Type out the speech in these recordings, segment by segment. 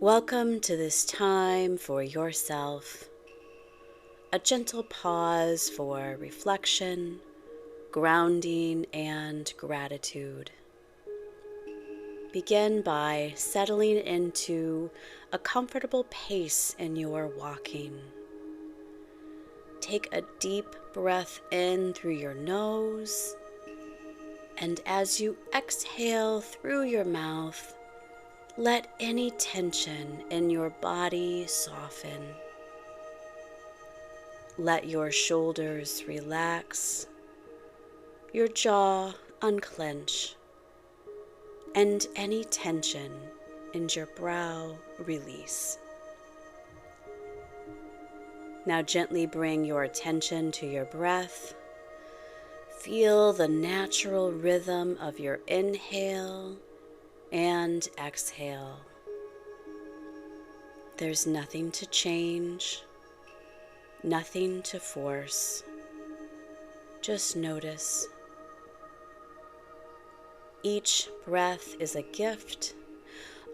Welcome to this time for yourself, a gentle pause for reflection, grounding, and gratitude. Begin by settling into a comfortable pace in your walking. Take a deep breath in through your nose, and as you exhale through your mouth, let any tension in your body soften. Let your shoulders relax, your jaw unclench, and any tension in your brow release. Now gently bring your attention to your breath. Feel the natural rhythm of your inhale and exhale. There's nothing to change, nothing to force. Just notice. Each breath is a gift,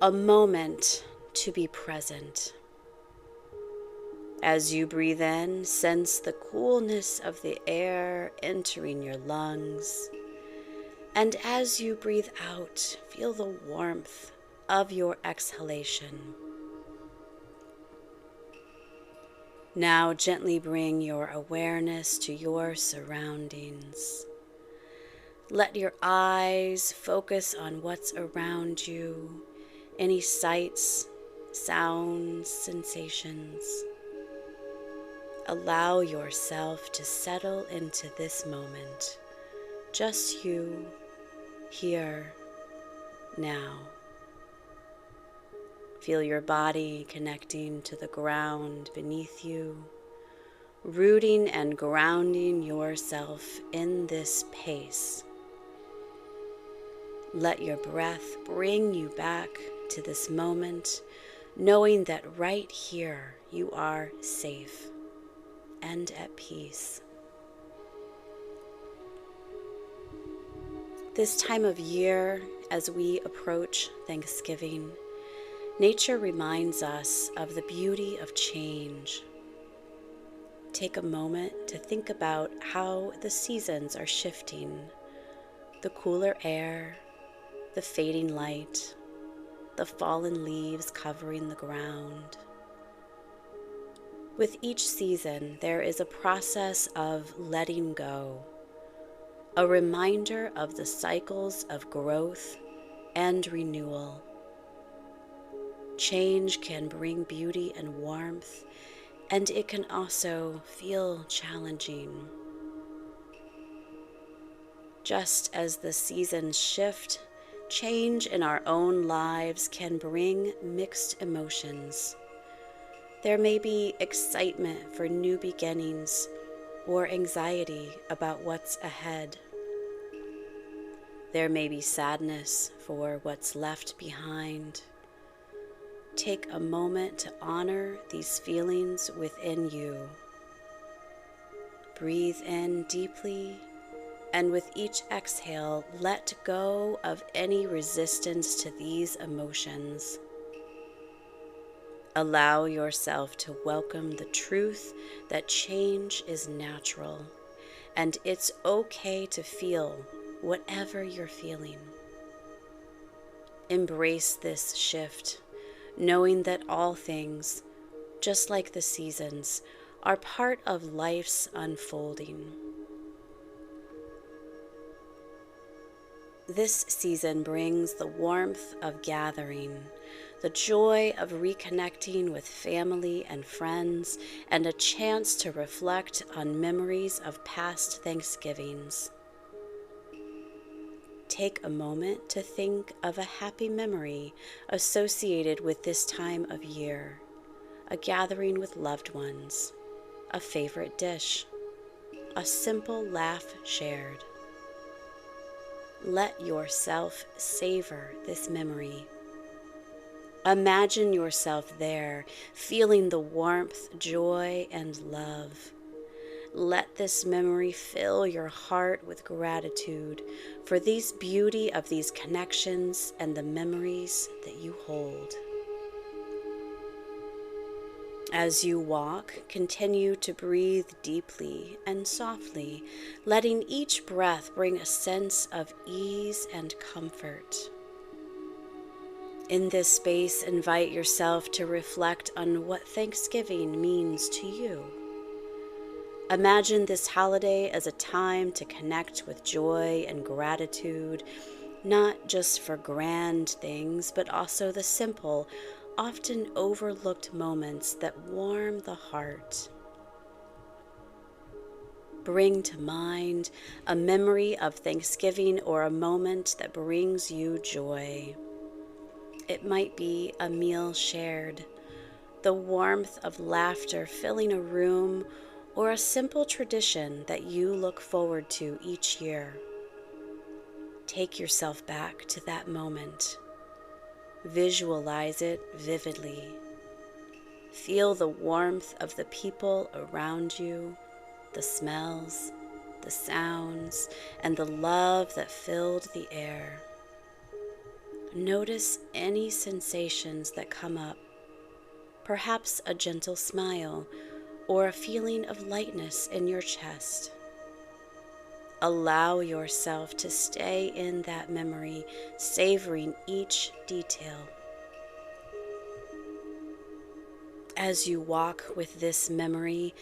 a moment to be present. As you breathe in, sense the coolness of the air entering your lungs. And as you breathe out, feel the warmth of your exhalation. Now gently bring your awareness to your surroundings. Let your eyes focus on what's around you, any sights, sounds, sensations. Allow yourself to settle into this moment, just you, here, now. Feel your body connecting to the ground beneath you, rooting and grounding yourself in this pace. Let your breath bring you back to this moment, knowing that right here you are safe and at peace. This time of year, as we approach Thanksgiving, nature reminds us of the beauty of change. Take a moment to think about how the seasons are shifting, the cooler air, the fading light, the fallen leaves covering the ground. With each season, there is a process of letting go, a reminder of the cycles of growth and renewal. Change can bring beauty and warmth, and it can also feel challenging. Just as the seasons shift, change in our own lives can bring mixed emotions. There may be excitement for new beginnings or anxiety about what's ahead. There may be sadness for what's left behind. Take a moment to honor these feelings within you. Breathe in deeply, and with each exhale, let go of any resistance to these emotions. Allow yourself to welcome the truth that change is natural, and it's okay to feel whatever you're feeling. Embrace this shift, knowing that all things, just like the seasons, are part of life's unfolding. This season brings the warmth of gathering, the joy of reconnecting with family and friends, and a chance to reflect on memories of past Thanksgivings. Take a moment to think of a happy memory associated with this time of year, a gathering with loved ones, a favorite dish, a simple laugh shared. Let yourself savor this memory. Imagine yourself there, feeling the warmth, joy, and love. Let this memory fill your heart with gratitude for these beauty of these connections and the memories that you hold. As you walk, continue to breathe deeply and softly, letting each breath bring a sense of ease and comfort. In this space, invite yourself to reflect on what Thanksgiving means to you. Imagine this holiday as a time to connect with joy and gratitude, not just for grand things, but also the simple, often overlooked moments that warm the heart. Bring to mind a memory of Thanksgiving or a moment that brings you joy. It might be a meal shared, the warmth of laughter filling a room, or a simple tradition that you look forward to each year. Take yourself back to that moment. Visualize it vividly. Feel the warmth of the people around you, the smells, the sounds, and the love that filled the air. Notice any sensations that come up, perhaps a gentle smile or a feeling of lightness in your chest. Allow yourself to stay in that memory, savoring each detail. As you walk with this memory,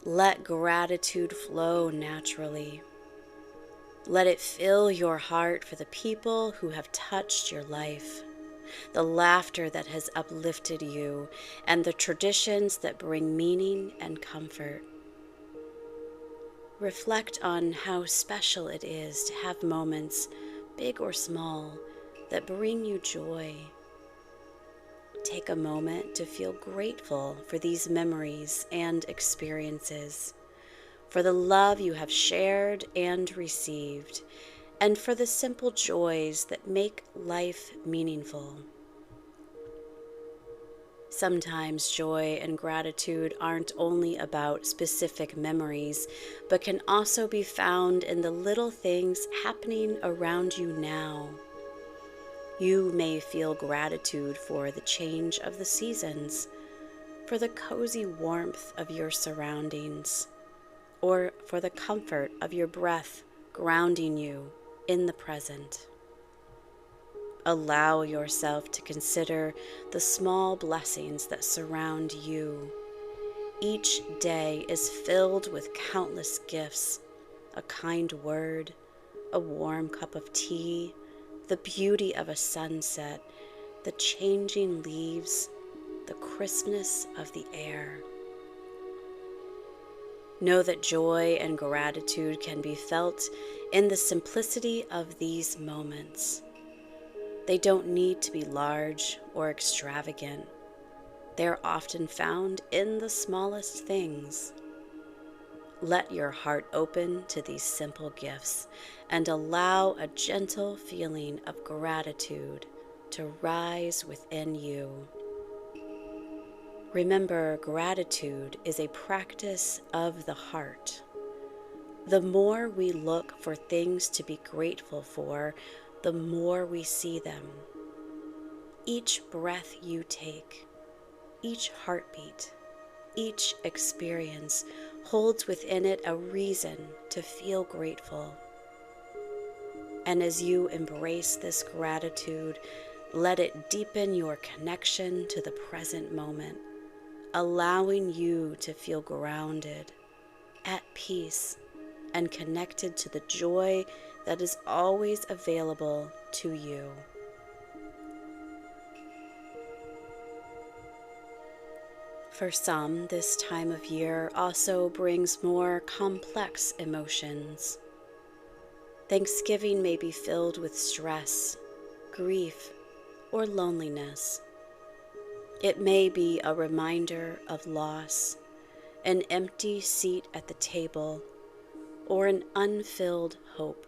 let gratitude flow naturally. Let it fill your heart for the people who have touched your life, the laughter that has uplifted you, and the traditions that bring meaning and comfort. Reflect on how special it is to have moments, big or small, that bring you joy. Take a moment to feel grateful for these memories and experiences, for the love you have shared and received, and for the simple joys that make life meaningful. Sometimes joy and gratitude aren't only about specific memories, but can also be found in the little things happening around you now. You may feel gratitude for the change of the seasons, for the cozy warmth of your surroundings, or for the comfort of your breath grounding you in the present. Allow yourself to consider the small blessings that surround you. Each day is filled with countless gifts, a kind word, a warm cup of tea, the beauty of a sunset, the changing leaves, the crispness of the air. Know that joy and gratitude can be felt in the simplicity of these moments. They don't need to be large or extravagant. They are often found in the smallest things. Let your heart open to these simple gifts and allow a gentle feeling of gratitude to rise within you. Remember, gratitude is a practice of the heart. The more we look for things to be grateful for, the more we see them. Each breath you take, each heartbeat, each experience holds within it a reason to feel grateful. And as you embrace this gratitude, let it deepen your connection to the present moment, allowing you to feel grounded, at peace, and connected to the joy that is always available to you. For some, this time of year also brings more complex emotions. Thanksgiving may be filled with stress, grief, or loneliness. It may be a reminder of loss, an empty seat at the table, or an unfilled hope.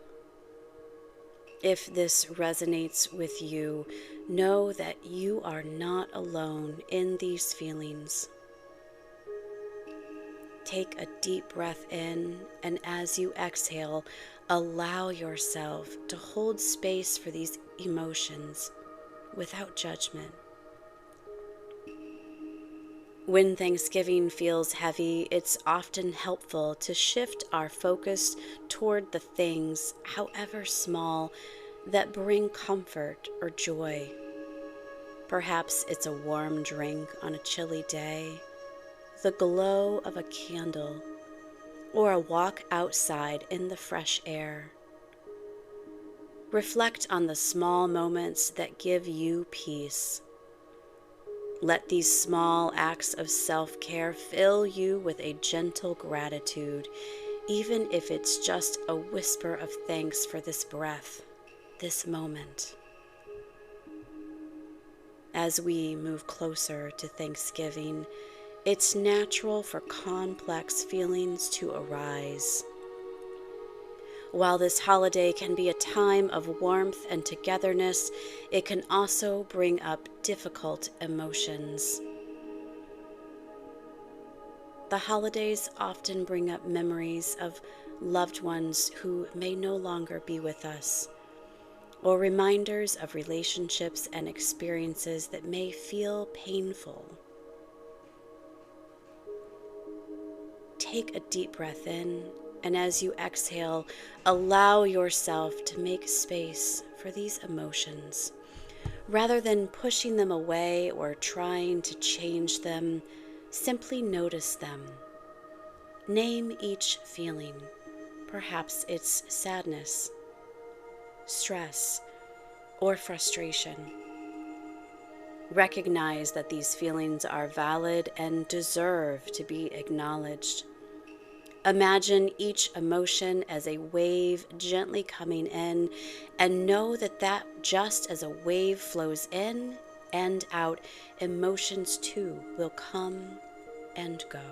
If this resonates with you, know that you are not alone in these feelings. Take a deep breath in, and as you exhale, allow yourself to hold space for these emotions without judgment. When Thanksgiving feels heavy, it's often helpful to shift our focus toward the things, however small, that bring comfort or joy. Perhaps it's a warm drink on a chilly day, the glow of a candle, or a walk outside in the fresh air. Reflect on the small moments that give you peace. Let these small acts of self-care fill you with a gentle gratitude, even if it's just a whisper of thanks for this breath, this moment. As we move closer to Thanksgiving, it's natural for complex feelings to arise. While this holiday can be a time of warmth and togetherness, it can also bring up difficult emotions. The holidays often bring up memories of loved ones who may no longer be with us, or reminders of relationships and experiences that may feel painful. Take a deep breath in, and as you exhale, allow yourself to make space for these emotions. Rather than pushing them away or trying to change them, simply notice them. Name each feeling. Perhaps it's sadness, stress, or frustration. Recognize that these feelings are valid and deserve to be acknowledged. Imagine each emotion as a wave gently coming in, and know that just as a wave flows in and out, emotions too will come and go.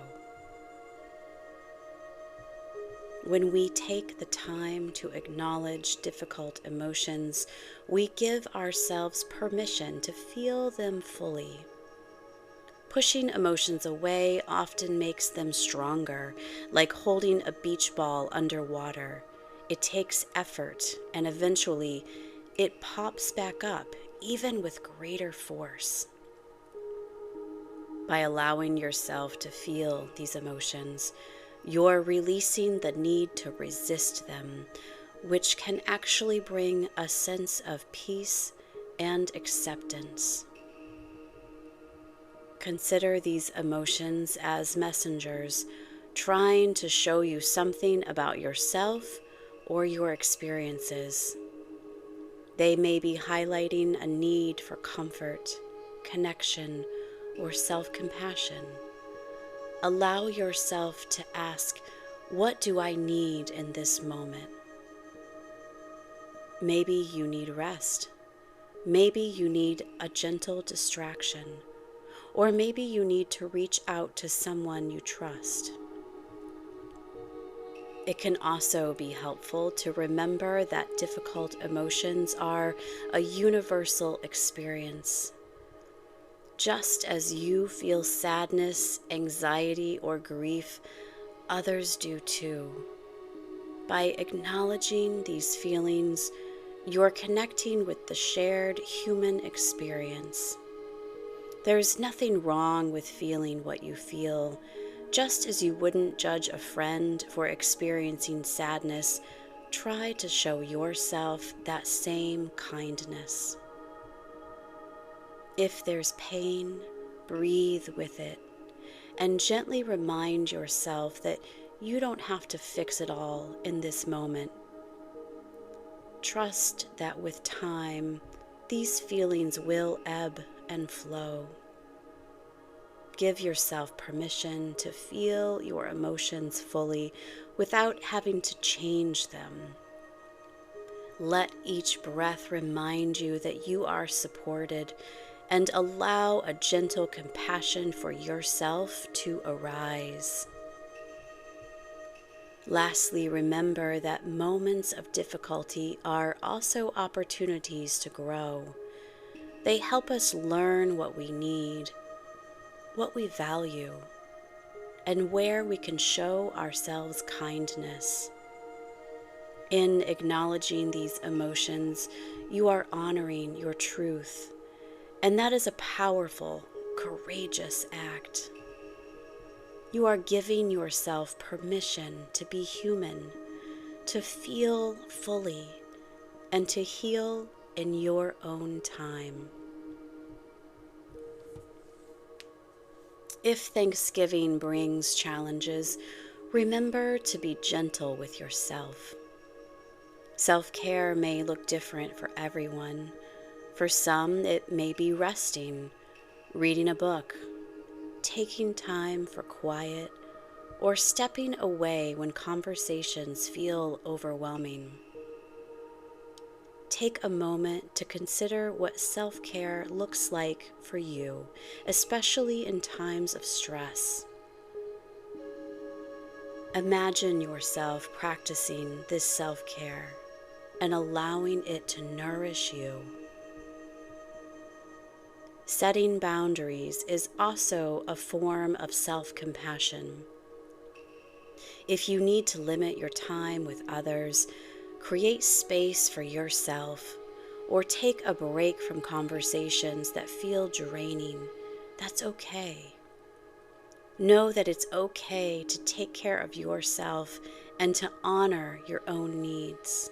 When we take the time to acknowledge difficult emotions, we give ourselves permission to feel them fully. Pushing emotions away often makes them stronger, like holding a beach ball underwater. It takes effort, and eventually it pops back up, even with greater force. By allowing yourself to feel these emotions, you're releasing the need to resist them, which can actually bring a sense of peace and acceptance. Consider these emotions as messengers, trying to show you something about yourself or your experiences. They may be highlighting a need for comfort, connection, or self-compassion. Allow yourself to ask, what do I need in this moment? Maybe you need rest. Maybe you need a gentle distraction. Or maybe you need to reach out to someone you trust. It can also be helpful to remember that difficult emotions are a universal experience. Just as you feel sadness, anxiety, or grief, others do too. By acknowledging these feelings, you're connecting with the shared human experience. There's nothing wrong with feeling what you feel. Just as you wouldn't judge a friend for experiencing sadness, try to show yourself that same kindness. If there's pain, breathe with it, and gently remind yourself that you don't have to fix it all in this moment. Trust that with time, these feelings will ebb and flow. Give yourself permission to feel your emotions fully without having to change them. Let each breath remind you that you are supported, and allow a gentle compassion for yourself to arise. Lastly, remember that moments of difficulty are also opportunities to grow. They help us learn what we need, what we value, and where we can show ourselves kindness. In acknowledging these emotions, you are honoring your truth, and that is a powerful, courageous act. You are giving yourself permission to be human, to feel fully, and to heal in your own time. If Thanksgiving brings challenges, remember to be gentle with yourself. Self-care may look different for everyone. For some, it may be resting, reading a book, taking time for quiet, or stepping away when conversations feel overwhelming. Take a moment to consider what self-care looks like for you, especially in times of stress. Imagine yourself practicing this self-care and allowing it to nourish you. Setting boundaries is also a form of self-compassion. If you need to limit your time with others, create space for yourself, or take a break from conversations that feel draining, that's okay. Know that it's okay to take care of yourself and to honor your own needs.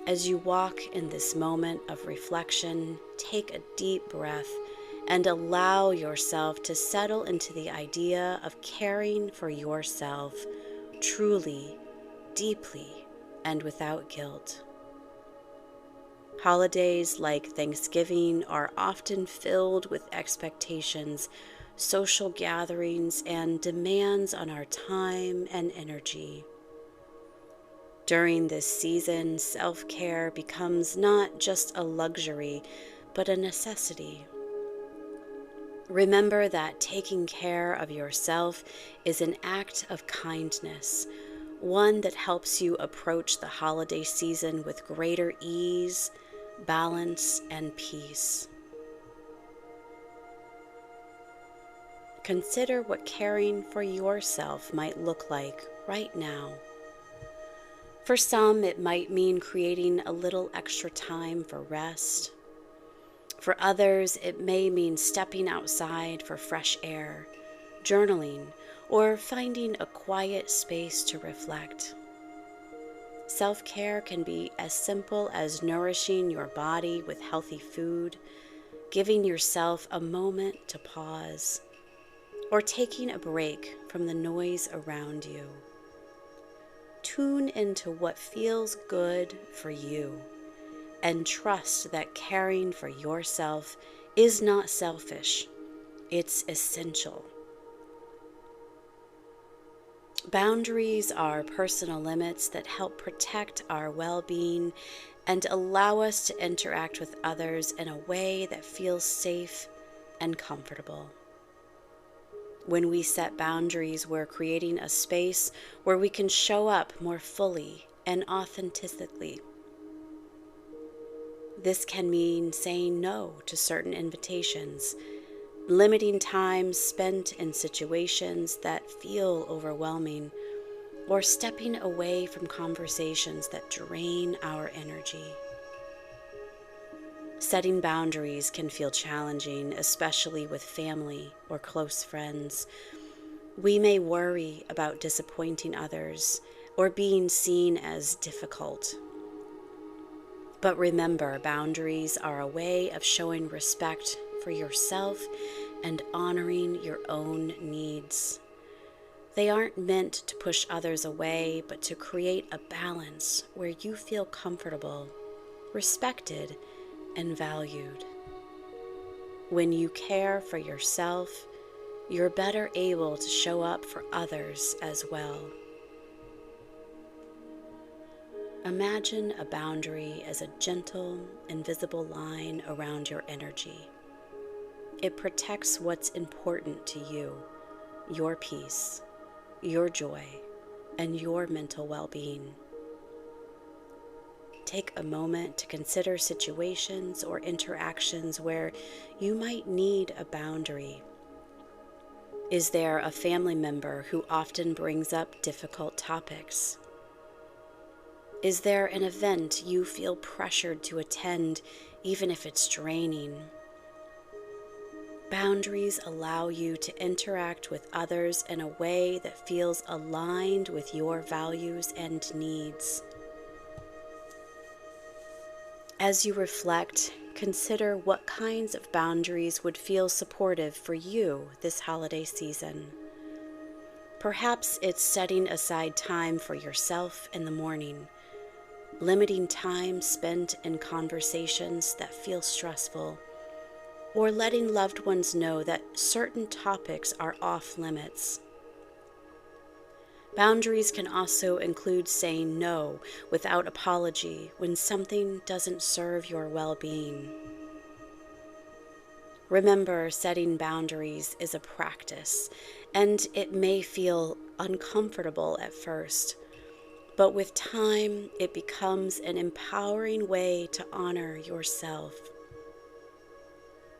As you walk in this moment of reflection, take a deep breath and allow yourself to settle into the idea of caring for yourself truly, deeply, and without guilt. Holidays like Thanksgiving are often filled with expectations, social gatherings, and demands on our time and energy. During this season, self-care becomes not just a luxury, but a necessity. Remember that taking care of yourself is an act of kindness, one that helps you approach the holiday season with greater ease, balance, and peace. Consider what caring for yourself might look like right now. For some, it might mean creating a little extra time for rest. For others, it may mean stepping outside for fresh air, journaling, or finding a quiet space to reflect. Self-care can be as simple as nourishing your body with healthy food, giving yourself a moment to pause, or taking a break from the noise around you. Tune into what feels good for you, and trust that caring for yourself is not selfish, it's essential. Boundaries are personal limits that help protect our well-being and allow us to interact with others in a way that feels safe and comfortable. When we set boundaries, we're creating a space where we can show up more fully and authentically. This can mean saying no to certain invitations, limiting time spent in situations that feel overwhelming, or stepping away from conversations that drain our energy. Setting boundaries can feel challenging, especially with family or close friends. We may worry about disappointing others or being seen as difficult. But remember, boundaries are a way of showing respect for yourself and honoring your own needs. They aren't meant to push others away, but to create a balance where you feel comfortable, respected, and valued. When you care for yourself, you're better able to show up for others as well. Imagine a boundary as a gentle, invisible line around your energy. It protects what's important to you, your peace, your joy, and your mental well-being. Take a moment to consider situations or interactions where you might need a boundary. Is there a family member who often brings up difficult topics? Is there an event you feel pressured to attend, even if it's draining? Boundaries allow you to interact with others in a way that feels aligned with your values and needs. As you reflect, consider what kinds of boundaries would feel supportive for you this holiday season. Perhaps it's setting aside time for yourself in the morning, limiting time spent in conversations that feel stressful, or letting loved ones know that certain topics are off limits. Boundaries can also include saying no without apology when something doesn't serve your well-being. Remember, setting boundaries is a practice, and it may feel uncomfortable at first, but with time, it becomes an empowering way to honor yourself.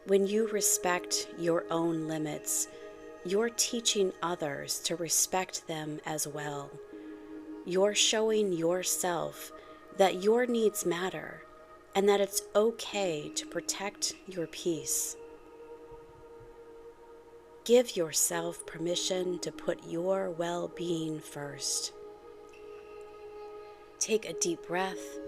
When you respect your own limits, you're teaching others to respect them as well. You're showing yourself that your needs matter and that it's okay to protect your peace. Give yourself permission to put your well-being first. Take a deep breath,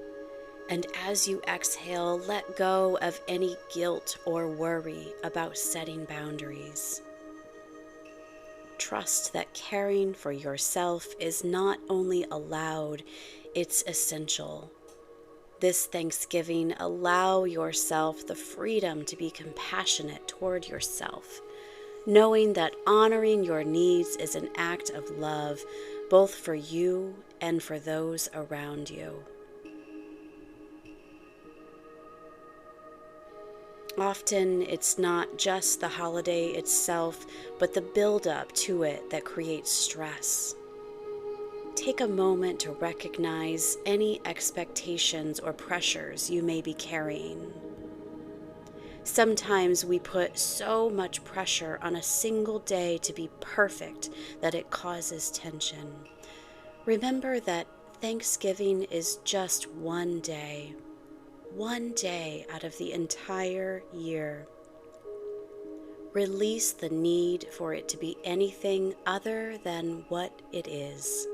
and as you exhale, let go of any guilt or worry about setting boundaries. Trust that caring for yourself is not only allowed, it's essential. This Thanksgiving, allow yourself the freedom to be compassionate toward yourself, knowing that honoring your needs is an act of love, both for you and for those around you. Often, it's not just the holiday itself, but the build-up to it that creates stress. Take a moment to recognize any expectations or pressures you may be carrying. Sometimes we put so much pressure on a single day to be perfect that it causes tension. Remember that Thanksgiving is just one day out of the entire year. Release the need for it to be anything other than what it is.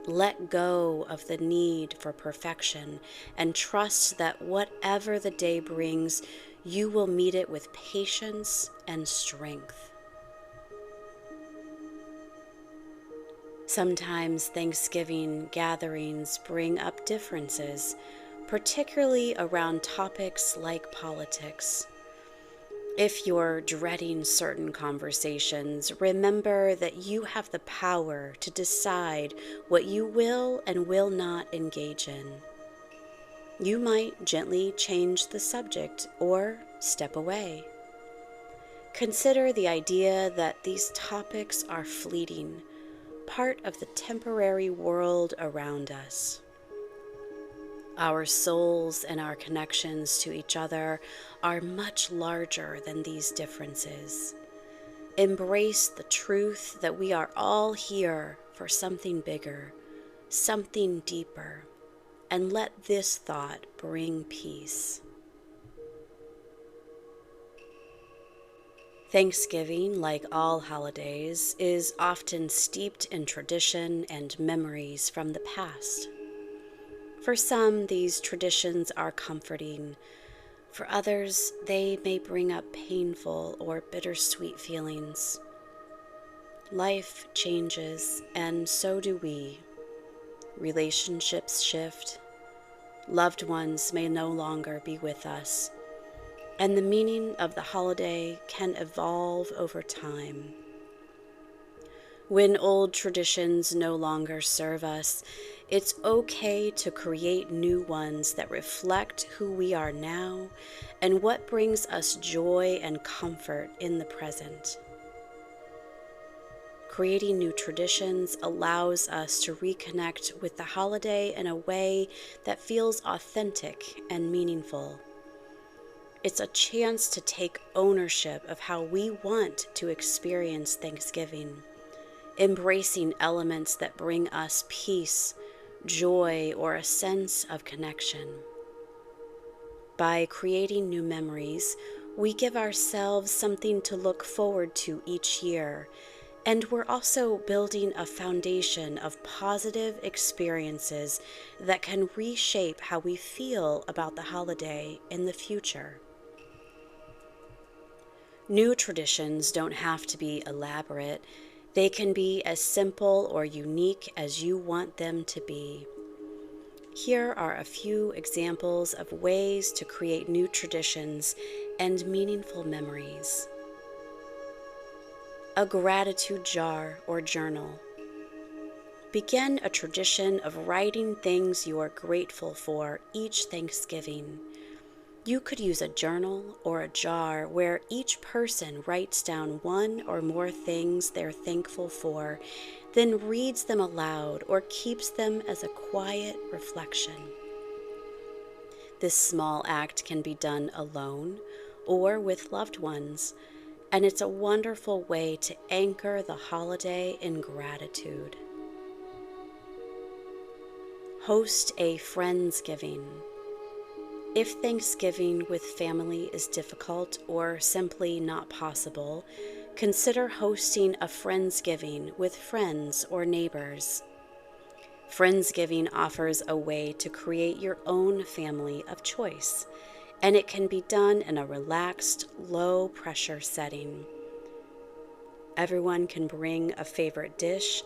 Let go of the need for perfection and trust that whatever the day brings, you will meet it with patience and strength. Sometimes Thanksgiving gatherings bring up differences, particularly around topics like politics. If you're dreading certain conversations, remember that you have the power to decide what you will and will not engage in. You might gently change the subject or step away. Consider the idea that these topics are fleeting, part of the temporary world around us. Our souls and our connections to each other are much larger than these differences. Embrace the truth that we are all here for something bigger, something deeper, and let this thought bring peace. Thanksgiving, like all holidays, is often steeped in tradition and memories from the past. For some, these traditions are comforting. For others, they may bring up painful or bittersweet feelings. Life changes, and so do we. Relationships shift. Loved ones may no longer be with us, and the meaning of the holiday can evolve over time. When old traditions no longer serve us, it's okay to create new ones that reflect who we are now and what brings us joy and comfort in the present. Creating new traditions allows us to reconnect with the holiday in a way that feels authentic and meaningful. It's a chance to take ownership of how we want to experience Thanksgiving, embracing elements that bring us peace, joy, or a sense of connection. By creating new memories, We give ourselves something to look forward to each year, and we're also building a foundation of positive experiences that can reshape how we feel about the holiday in the future. New traditions don't have to be elaborate. They can be as simple or unique as you want them to be. Here are a few examples of ways to create new traditions and meaningful memories. A gratitude jar or journal. Begin a tradition of writing things you are grateful for each Thanksgiving. You could use a journal or a jar where each person writes down one or more things they're thankful for, then reads them aloud or keeps them as a quiet reflection. This small act can be done alone or with loved ones, and it's a wonderful way to anchor the holiday in gratitude. Host a Friendsgiving. If Thanksgiving with family is difficult or simply not possible, consider hosting a Friendsgiving with friends or neighbors. Friendsgiving offers a way to create your own family of choice, and it can be done in a relaxed, low-pressure setting. Everyone can bring a favorite dish,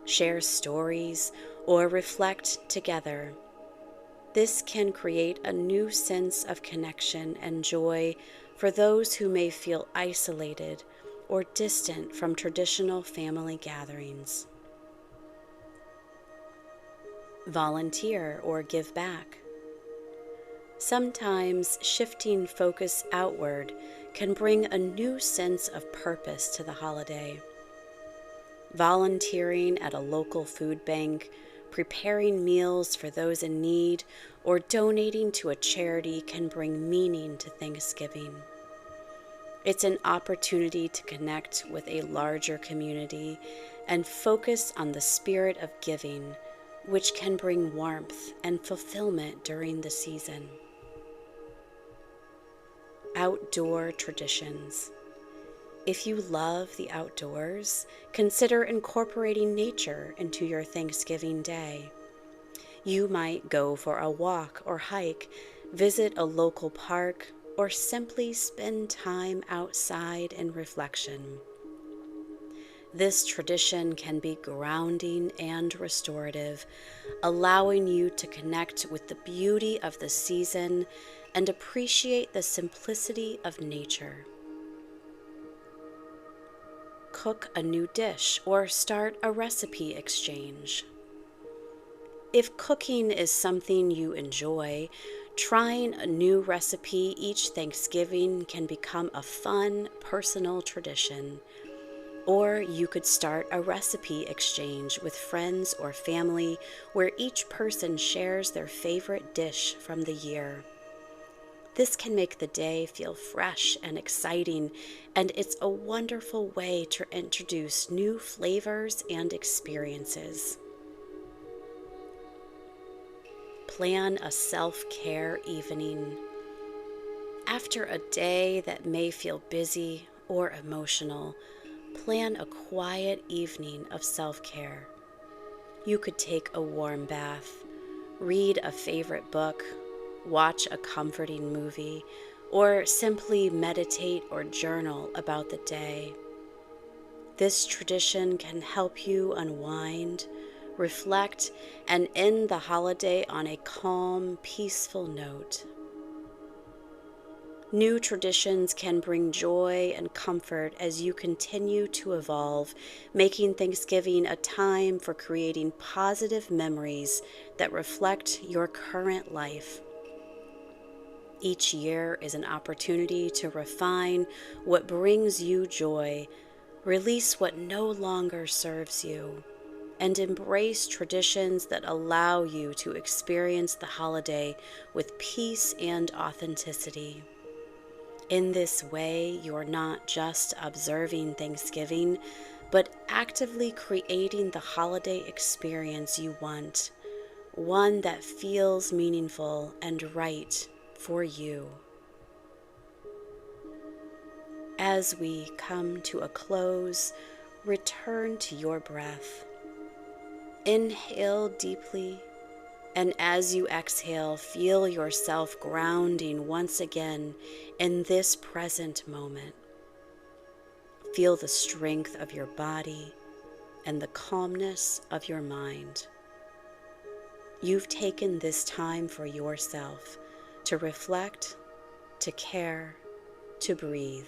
share stories, or reflect together. This can create a new sense of connection and joy for those who may feel isolated or distant from traditional family gatherings. Volunteer or give back. Sometimes shifting focus outward can bring a new sense of purpose to the holiday. Volunteering at a local food bank, preparing meals for those in need, or donating to a charity can bring meaning to Thanksgiving. It's an opportunity to connect with a larger community and focus on the spirit of giving, which can bring warmth and fulfillment during the season. Outdoor traditions. If you love the outdoors, consider incorporating nature into your Thanksgiving day. You might go for a walk or hike, visit a local park, or simply spend time outside in reflection. This tradition can be grounding and restorative, allowing you to connect with the beauty of the season and appreciate the simplicity of nature. Cook a new dish or start a recipe exchange. If cooking is something you enjoy, trying a new recipe each Thanksgiving can become a fun, personal tradition. Or you could start a recipe exchange with friends or family where each person shares their favorite dish from the year. This can make the day feel fresh and exciting, and it's a wonderful way to introduce new flavors and experiences. Plan a self-care evening. After a day that may feel busy or emotional, plan a quiet evening of self-care. You could take a warm bath, read a favorite book, watch a comforting movie, or simply meditate or journal about the day. This tradition can help you unwind, reflect, and end the holiday on a calm, peaceful note. New traditions can bring joy and comfort as you continue to evolve, making Thanksgiving a time for creating positive memories that reflect your current life. Each year is an opportunity to refine what brings you joy, release what no longer serves you, and embrace traditions that allow you to experience the holiday with peace and authenticity. In this way, you're not just observing Thanksgiving, but actively creating the holiday experience you want, one that feels meaningful and right for you. As we come to a close, return to your breath. Inhale deeply, and as you exhale, feel yourself grounding once again in this present moment. Feel the strength of your body and the calmness of your mind. You've taken this time for yourself to reflect, to care, to breathe.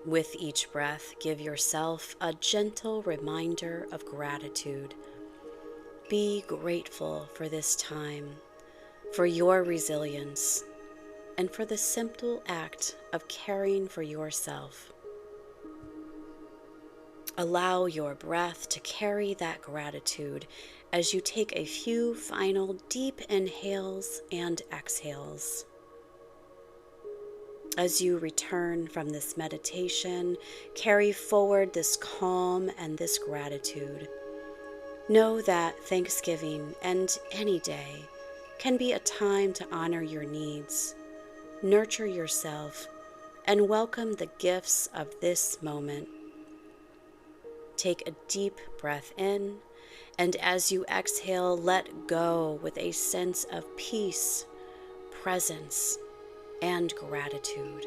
With each breath, give yourself a gentle reminder of gratitude. Be grateful for this time, for your resilience, and for the simple act of caring for yourself. Allow your breath to carry that gratitude as you take a few final deep inhales and exhales. As you return from this meditation, carry forward this calm and this gratitude. Know that Thanksgiving and any day can be a time to honor your needs, nurture yourself, and welcome the gifts of this moment. Take a deep breath in, and as you exhale, let go with a sense of peace, presence, and gratitude.